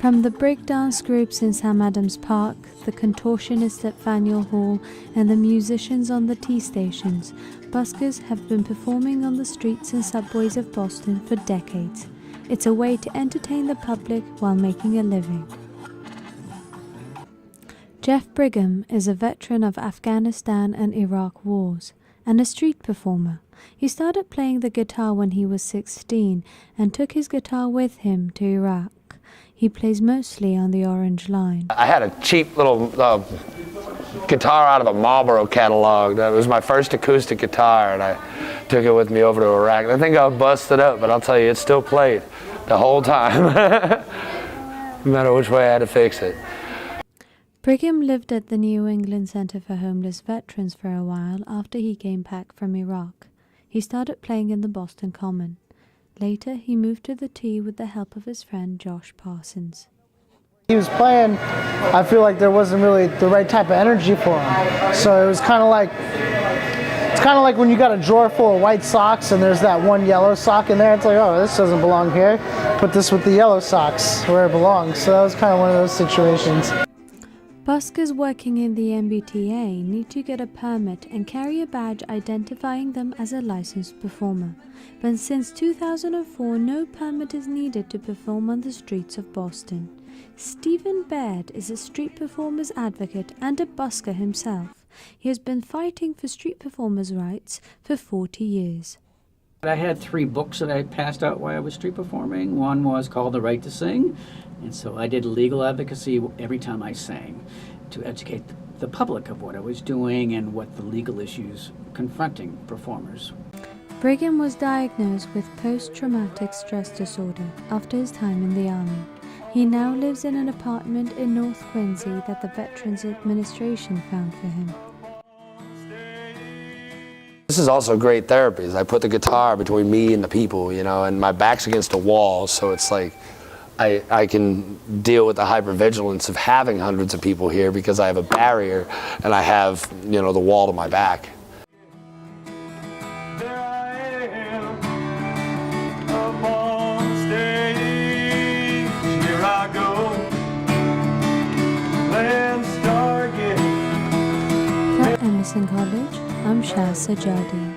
From the breakdance groups in Sam Adams Park, the contortionists at Faneuil Hall, and the musicians on the tea stations, buskers have been performing on the streets and subways of Boston for decades. It's a way to entertain the public while making a living. Jeff Brigham is a veteran of Afghanistan and Iraq wars, and a street performer. He started playing the guitar when he was 16 and took his guitar with him to Iraq. He plays mostly on the Orange Line. I had a cheap little guitar out of a Marlboro catalog. That was my first acoustic guitar, and I took it with me over to Iraq. I think I busted up, but I'll tell you, it still played the whole time. No matter which way I had to fix it. Brigham lived at the New England Center for Homeless Veterans for a while after he came back from Iraq. He started playing in the Boston Common. Later, he moved to the T with the help of his friend Josh Parsons. He was playing, I feel like there wasn't really the right type of energy for him. So it was kind of like, it's kind of like when you got a drawer full of white socks and there's that one yellow sock in there. It's like, oh, this doesn't belong here. Put this with the yellow socks where it belongs. So that was kind of one of those situations. Buskers working in the MBTA need to get a permit and carry a badge identifying them as a licensed performer. But since 2004, no permit is needed to perform on the streets of Boston. Stephen Baird is a street performers advocate and a busker himself. He has been fighting for street performers' rights for 40 years. I had 3 books that I passed out while I was street performing. One was called The Right to Sing, and so I did legal advocacy every time I sang to educate the public of what I was doing and what the legal issues confronting performers. Brigham was diagnosed with post-traumatic stress disorder after his time in the Army. He now lives in an apartment in North Quincy that the Veterans Administration found for him. This is also great therapy. I put the guitar between me and the people, you know, and my back's against a wall, so it's like I can deal with the hypervigilance of having hundreds of people here because I have a barrier and I have, you know, the wall to my back. There I am, up on stage, here I go, playing Stargate. At Emerson College, I'm Shaz Sajadi.